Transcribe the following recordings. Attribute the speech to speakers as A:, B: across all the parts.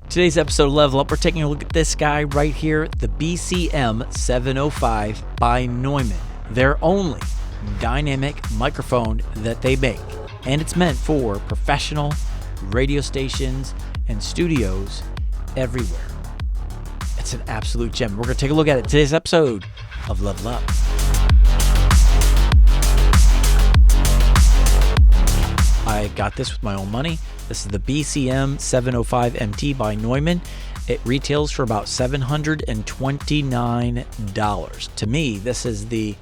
A: Today's episode of Level Up, we're taking a look at this guy right here, the BCM 705 by Neumann. Their only dynamic microphone that they make, and it's meant for professional radio stations and studios everywhere. It's an absolute gem. We're going to take a look at it in today's episode of Level Up. I got this with my own money. This is the BCM 705 MT by Neumann. It retails for about $729. To me, this is the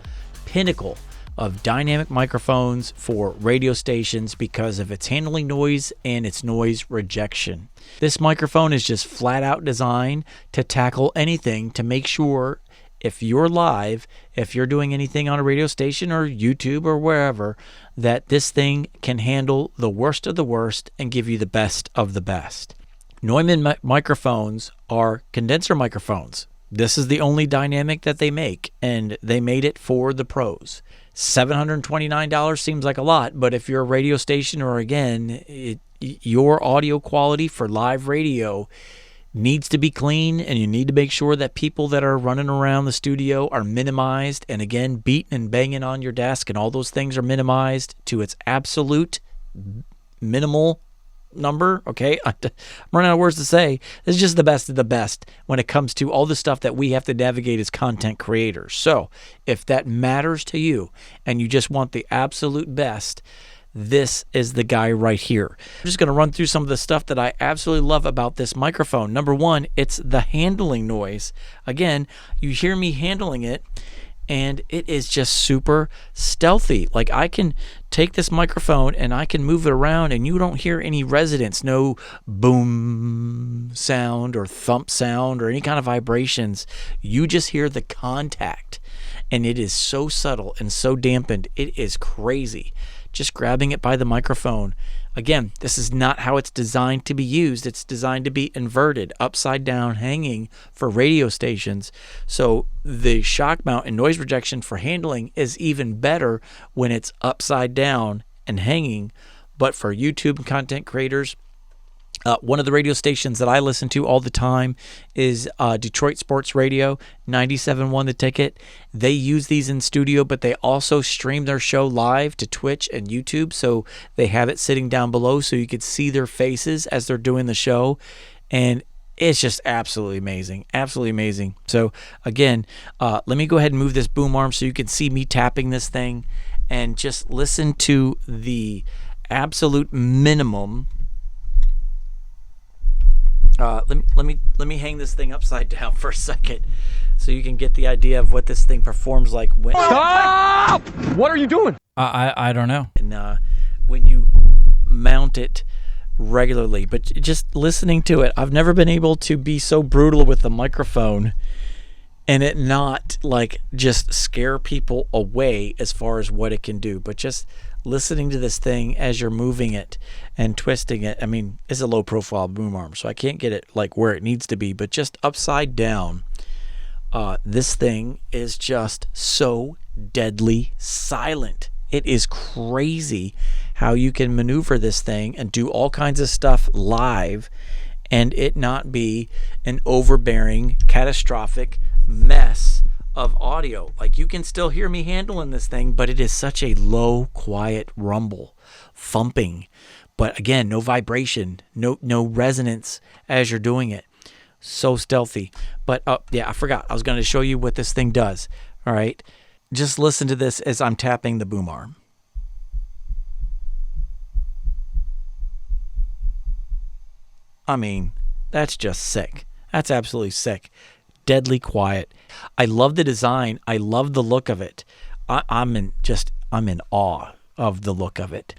A: pinnacle of dynamic microphones for radio stations because of its handling noise and its noise rejection. This microphone is just flat out designed to tackle anything to make sure if you're live, if you're doing anything on a radio station or YouTube or wherever, that this thing can handle the worst of the worst and give you the best of the best. Neumann microphones are condenser microphones. This is the only dynamic that they make, and they made it for the pros. $729 seems like a lot, but if you're a radio station or, again, your audio quality for live radio needs to be clean, and you need to make sure that people that are running around the studio are minimized, and again, beating and banging on your desk and all those things are minimized to its absolute minimal number. Okay, I'm running out of words to say. This is just the best of the best when it comes to all the stuff that we have to navigate as content creators. So if that matters to you and you just want the absolute best, this is the guy right here. I'm just going to run through some of the stuff that I absolutely love about this microphone. Number one, it's the handling noise. Again, you hear me handling it, and it is just super stealthy. Like, I can take this microphone and I can move it around and you don't hear any resonance, no boom sound or thump sound or any kind of vibrations. You just hear the contact, and it is so subtle and so dampened. It is crazy. Just grabbing it by the microphone. Again, this is not how it's designed to be used. It's designed to be inverted, upside down, hanging for radio stations. So the shock mount and noise rejection for handling is even better when it's upside down and hanging. But for YouTube and content creators, one of the radio stations that I listen to all the time is Detroit Sports Radio, 97.1 The Ticket. They use these in studio, but they also stream their show live to Twitch and YouTube, so they have it sitting down below so you could see their faces as they're doing the show, and it's just absolutely amazing, absolutely amazing. So again, let me go ahead and move this boom arm so you can see me tapping this thing, and just listen to the absolute minimum. Let me hang this thing upside down for a second so you can get the idea of what this thing performs like when.
B: Stop! What are you doing?
A: I don't know. And when you mount it regularly, but just listening to it, I've never been able to be so brutal with the microphone and it not like just scare people away as far as what it can do, but just listening to this thing as you're moving it and twisting it. I mean, it's a low profile boom arm, so I can't get it like where it needs to be, but just upside down, this thing is just so deadly silent. It is crazy how you can maneuver this thing and do all kinds of stuff live and it not be an overbearing, catastrophic mess of audio. Like, you can still hear me handling this thing, but it is such a low, quiet rumble, thumping. But again, no vibration, no resonance as you're doing it. So stealthy. But yeah, I forgot. I was going to show you what this thing does. All right. Just listen to this as I'm tapping the boom arm. I mean, that's just sick. That's absolutely sick. Deadly quiet. I love the design. I love the look of it. I'm in awe of the look of it.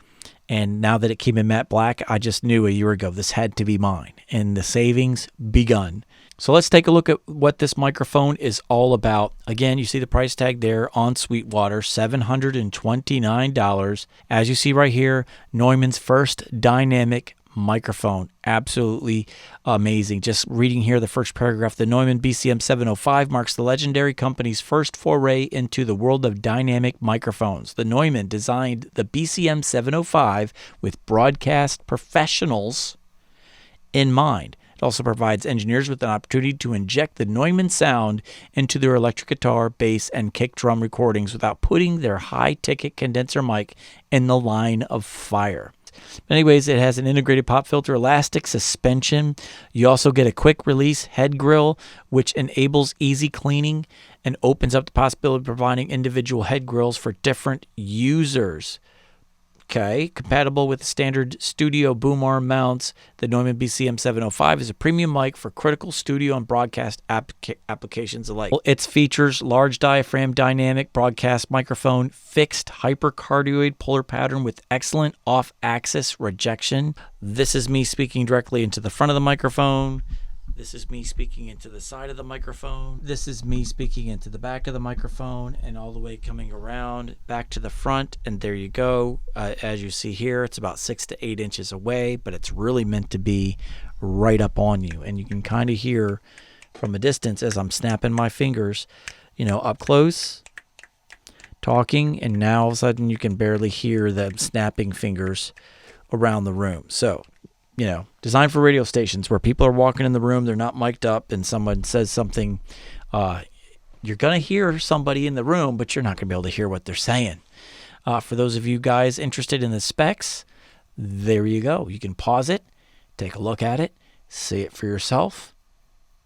A: And now that it came in matte black, I just knew a year ago this had to be mine. And the savings begun. So let's take a look at what this microphone is all about. Again, you see the price tag there on Sweetwater, $729. As you see right here, Neumann's first dynamic microphone. Absolutely amazing. Just reading here the first paragraph, the Neumann BCM 705 marks the legendary company's first foray into the world of dynamic microphones. The Neumann designed the BCM 705 with broadcast professionals in mind. It also provides engineers with an opportunity to inject the Neumann sound into their electric guitar, bass, and kick drum recordings without putting their high-ticket condenser mic in the line of fire. Anyways, it has an integrated pop filter, elastic suspension. You also get a quick release head grill, which enables easy cleaning and opens up the possibility of providing individual head grills for different users. Okay, compatible with standard studio boom arm mounts, the Neumann BCM 705 is a premium mic for critical studio and broadcast applications alike. Its features large diaphragm dynamic broadcast microphone, fixed hypercardioid polar pattern with excellent off-axis rejection. This is me speaking directly into the front of the microphone. This is me speaking into the side of the microphone. This is me speaking into the back of the microphone and all the way coming around back to the front. And there you go. As you see here, it's about 6 to 8 inches away, but it's really meant to be right up on you. And you can kind of hear from a distance as I'm snapping my fingers, you know, up close, talking, and now all of a sudden you can barely hear them snapping fingers around the room. So, you know, designed for radio stations where people are walking in the room, they're not mic'd up, and someone says something. You're going to hear somebody in the room, but you're not going to be able to hear what they're saying. For those of you guys interested in the specs, there you go. You can pause it, take a look at it, see it for yourself,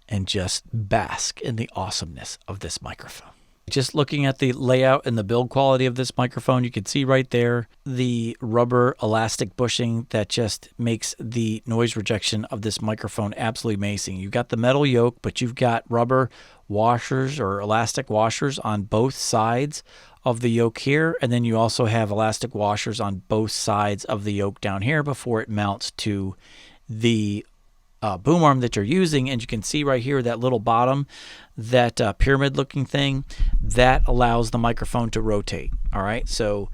A: and just bask in the awesomeness of this microphone. Just looking at the layout and the build quality of this microphone, you can see right there the rubber elastic bushing that just makes the noise rejection of this microphone absolutely amazing. You've got the metal yoke, but you've got rubber washers or elastic washers on both sides of the yoke here, and then you also have elastic washers on both sides of the yoke down here before it mounts to the boom arm that you're using. And you can see right here that little bottom, that pyramid looking thing, that allows the microphone to rotate. All right, so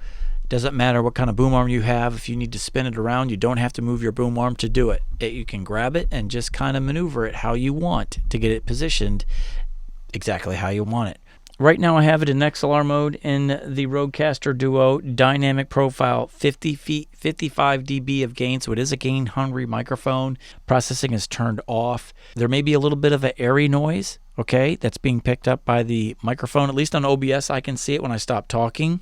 A: it doesn't matter what kind of boom arm you have. If you need to spin it around, you don't have to move your boom arm to do it. You can grab it and just kind of maneuver it how you want to get it positioned exactly how you want it. Right now I have it in XLR mode in the Rodecaster Duo dynamic profile, 55 dB of gain, so it is a gain hungry microphone. Processing is turned off. There may be a little bit of an airy noise, okay, that's being picked up by the microphone. At least on OBS I can see it when I stop talking.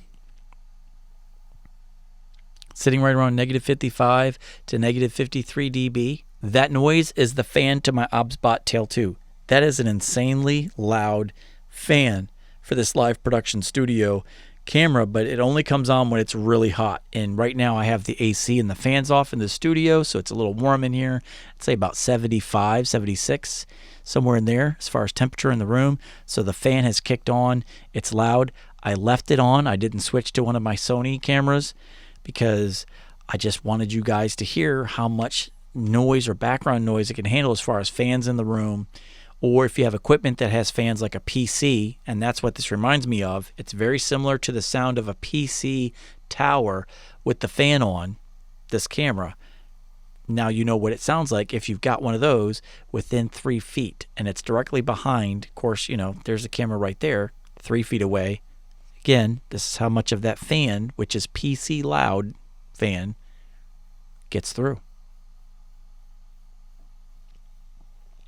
A: Sitting right around negative 55 to negative 53 dB. That noise is the fan to my OBSBot Tail 2. That is an insanely loud fan for this live production studio camera, but it only comes on when it's really hot. And right now I have the AC and the fans off in the studio, so it's a little warm in here. I'd say about 75, 76, somewhere in there as far as temperature in the room. So the fan has kicked on. It's loud. I left it on. I didn't switch to one of my Sony cameras because I just wanted you guys to hear how much noise or background noise it can handle as far as fans in the room. Or if you have equipment that has fans like a PC, and that's what this reminds me of, it's very similar to the sound of a PC tower with the fan on, this camera. Now you know what it sounds like if you've got one of those within 3 feet, and it's directly behind. Of course, you know, there's a camera right there, 3 feet away. Again, this is how much of that fan, which is PC loud fan, gets through.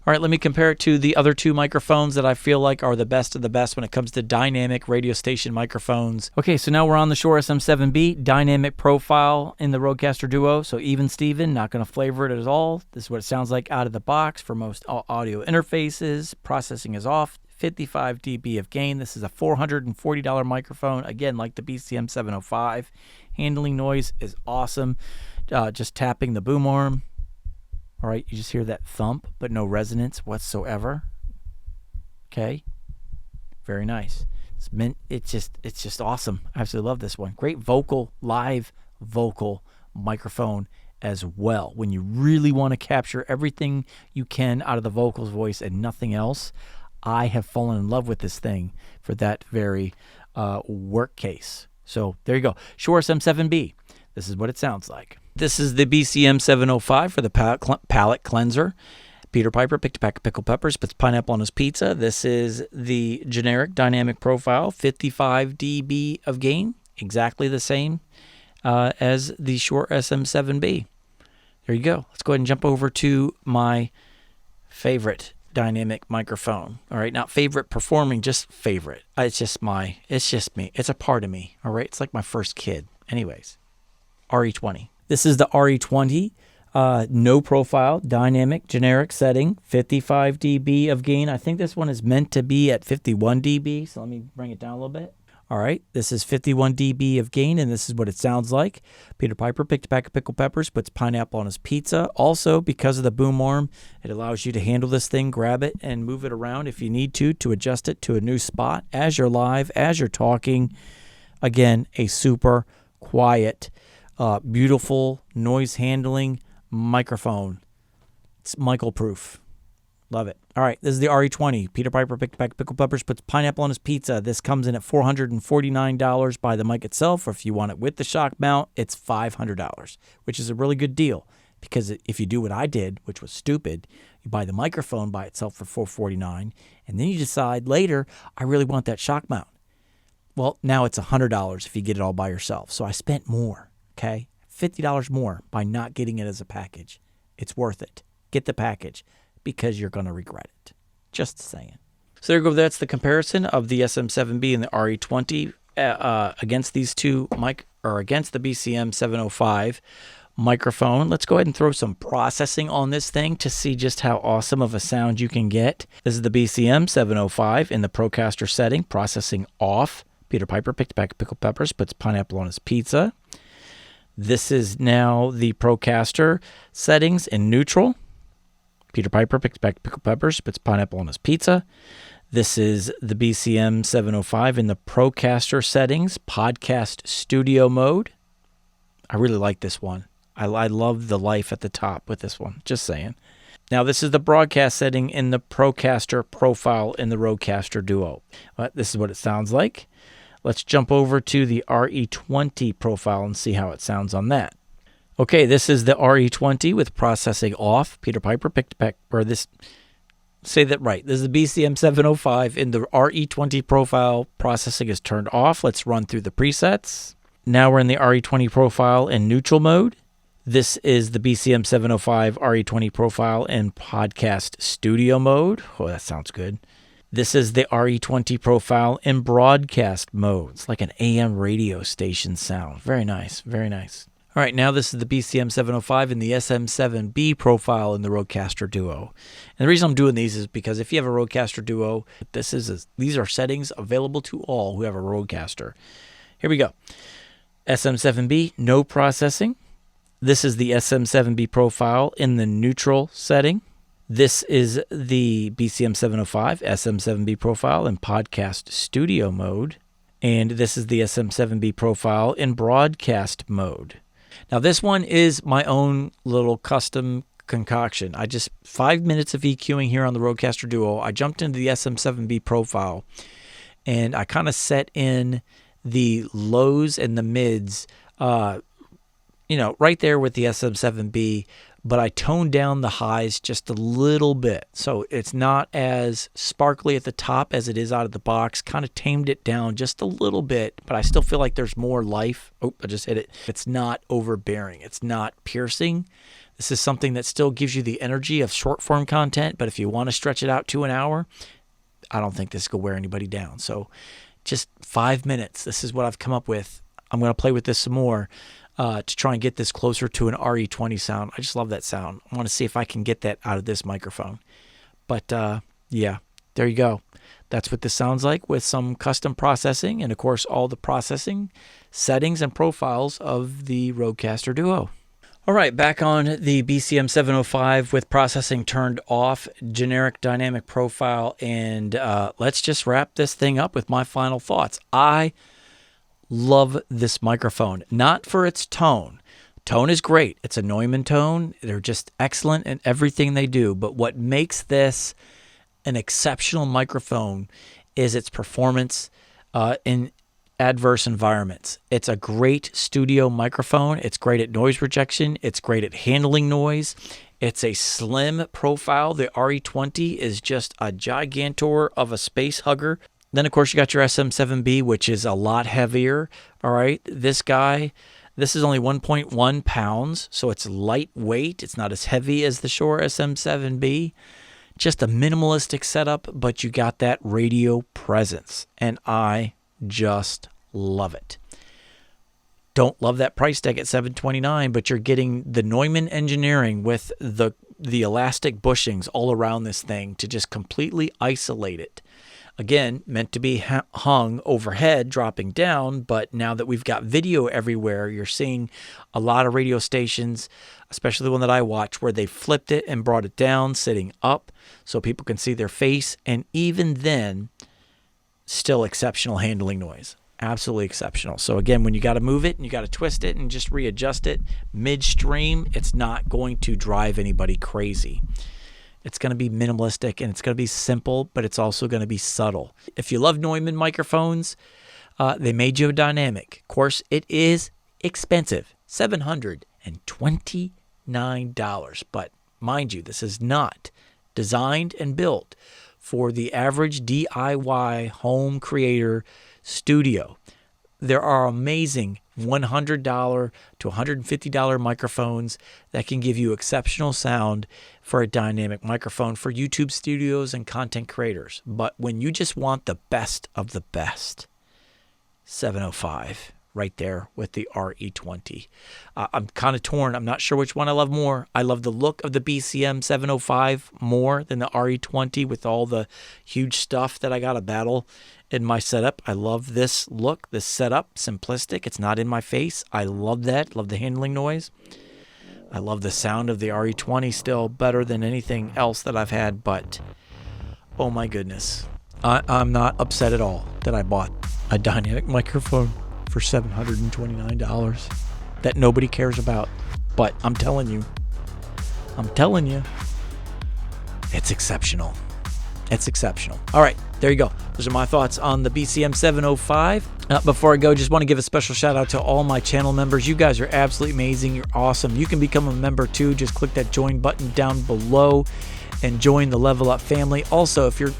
A: All right, let me compare it to the other two microphones that I feel like are the best of the best when it comes to dynamic radio station microphones. Okay, so now we're on the Shure SM7B, dynamic profile in the Rodecaster Duo. So even Steven, not going to flavor it at all. This is what it sounds like out of the box for most audio interfaces. Processing is off. 55 dB of gain. This is a $440 microphone. Again, like the BCM 705. Handling noise is awesome. Just tapping the boom arm. All right, you just hear that thump, but no resonance whatsoever. Okay, very nice. It's just awesome. I absolutely love this one. Great live vocal microphone as well. When you really want to capture everything you can out of the vocal's voice and nothing else, I have fallen in love with this thing for that very work case. So there you go. Shure SM7B. This is what it sounds like. This is the BCM 705 for the palate cleanser. Peter Piper picked a pack of pickled peppers, puts pineapple on his pizza. This is the generic dynamic profile, 55 dB of gain, exactly the same as the Shure SM7B. There you go. Let's go ahead and jump over to my favorite dynamic microphone. All right, not favorite performing, just favorite. It's just me. It's a part of me. All right, it's like my first kid. Anyways, RE20. This is the RE20. No profile, dynamic, generic setting, 55 dB of gain. I think this one is meant to be at 51 dB, so let me bring it down a little bit. All right, this is 51 dB of gain, and this is what it sounds like. Peter Piper picked a pack of pickled peppers, puts pineapple on his pizza. Also, because of the boom arm, it allows you to handle this thing, grab it, and move it around if you need to adjust it to a new spot as you're live, as you're talking. Again, a super quiet, beautiful noise handling microphone. It's Michael proof. Love it. All right, this is the RE20. Peter Piper picked a pack of pickled peppers, puts pineapple on his pizza. This comes in at $449 by the mic itself, or if you want it with the shock mount, it's $500, which is a really good deal, because if you do what I did, which was stupid, you buy the microphone by itself for $449, and then you decide later, I really want that shock mount. Well, now it's $100 if you get it all by yourself. So I spent more, okay? $50 more by not getting it as a package. It's worth it. Get the package, because you're going to regret it. Just saying. So there you go. That's the comparison of the SM7B and the RE20 against these two against the BCM 705 microphone. Let's go ahead and throw some processing on this thing to see just how awesome of a sound you can get. This is the BCM 705 in the Procaster setting, processing off. Peter Piper picked a pack of pickled peppers, puts pineapple on his pizza. This is now the Procaster settings in neutral. Peter Piper picked back pickled peppers, puts pineapple on his pizza. This is the BCM 705 in the Procaster settings, podcast studio mode. I really like this one. I love the life at the top with this one, just saying. Now, this is the broadcast setting in the Procaster profile in the Rodecaster Duo. This is what it sounds like. Let's jump over to the RE20 profile and see how it sounds on that. Okay, this is the RE20 with processing off. Peter Piper picked back, or this, say that right. This is the BCM 705 in the RE20 profile. Processing is turned off. Let's run through the presets. Now we're in the RE20 profile in neutral mode. This is the BCM 705 RE20 profile in podcast studio mode. Oh, that sounds good. This is the RE20 profile in broadcast mode. It's like an AM radio station sound. Very nice, very nice. All right, now this is the BCM 705 and the SM7B profile in the Rodecaster Duo. And the reason I'm doing these is because if you have a Rodecaster Duo, these are settings available to all who have a Rodecaster. Here we go. SM7B, no processing. This is the SM7B profile in the neutral setting. This is the BCM 705 SM7B profile in podcast studio mode. And this is the SM7B profile in broadcast mode. Now, this one is my own little custom concoction. 5 minutes of EQing here on the Rodecaster Duo. I jumped into the SM7B profile, and I kind of set in the lows and the mids, right there with the SM7B, but I toned down the highs just a little bit. So it's not as sparkly at the top as it is out of the box. Kind of tamed it down just a little bit, but I still feel like there's more life. Oh, I just hit it. It's not overbearing. It's not piercing. This is something that still gives you the energy of short form content, but if you want to stretch it out to an hour, I don't think this could wear anybody down. So just 5 minutes. This is what I've come up with. I'm going to play with this some more. To try and get this closer to an RE20 sound. I just love that sound. I want to see if I can get that out of this microphone. But yeah, there you go. That's what this sounds like with some custom processing and, of course, all the processing settings and profiles of the Rodecaster Duo. All right, back on the BCM 705 with processing turned off, generic dynamic profile, and let's just wrap this thing up with my final thoughts. I love this microphone, not for its tone. Tone is great. It's a Neumann tone. They're just excellent in everything they do. But what makes this an exceptional microphone is its performance in adverse environments. It's a great studio microphone. It's great at noise rejection. It's great at handling noise. It's a slim profile. The RE20 is just a gigantor of a space hugger. Then, of course, you got your SM7B, which is a lot heavier. All right, this is only 1.1 pounds, so it's lightweight. It's not as heavy as the Shure SM7B. Just a minimalistic setup, but you got that radio presence, and I just love it. Don't love that price tag at $729, but you're getting the Neumann engineering with the elastic bushings all around this thing to just completely isolate it. Again, meant to be hung overhead, dropping down, but now that we've got video everywhere, you're seeing a lot of radio stations, especially the one that I watch, where they flipped it and brought it down, sitting up, so people can see their face, and even then, still exceptional handling noise. Absolutely exceptional. So again, when you got to move it and you got to twist it and just readjust it midstream, it's not going to drive anybody crazy. It's going to be minimalistic and it's going to be simple, but it's also going to be subtle. If you love Neumann microphones, they made you a dynamic. Of course, it is expensive, $729. But mind you, this is not designed and built for the average DIY home creator studio. There are amazing $100 to $150 microphones that can give you exceptional sound for a dynamic microphone for YouTube studios and content creators. But when you just want the best of the best, $705 right there with the RE20. I'm kind of torn. I'm not sure which one I love more. I love the look of the BCM 705 more than the RE20 with all the huge stuff that I got to battle in my setup. I love this look, this setup, simplistic. It's not in my face. I love that. Love the handling noise. I love the sound of the RE20 still better than anything else that I've had, but oh my goodness. I'm not upset at all that I bought a dynamic microphone for $729 that nobody cares about. But I'm telling you, it's exceptional. It's exceptional. All right, there you go. Those are my thoughts on the BCM 705. Before I go, just want to give a special shout out to all my channel members. You guys are absolutely amazing. You're awesome. You can become a member too. Just click that join button down below and join the Level Up family. Also, if you're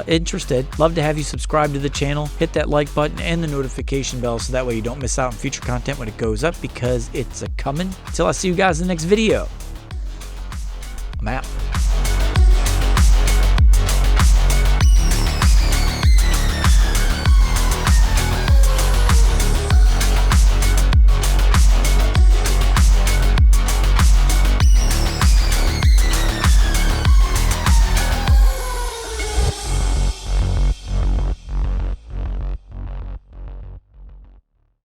A: interested, love to have you subscribe to the channel, hit that like button and the notification bell so that way you don't miss out on future content when it goes up, because it's a coming. Until I see you guys in the next video, I'm out.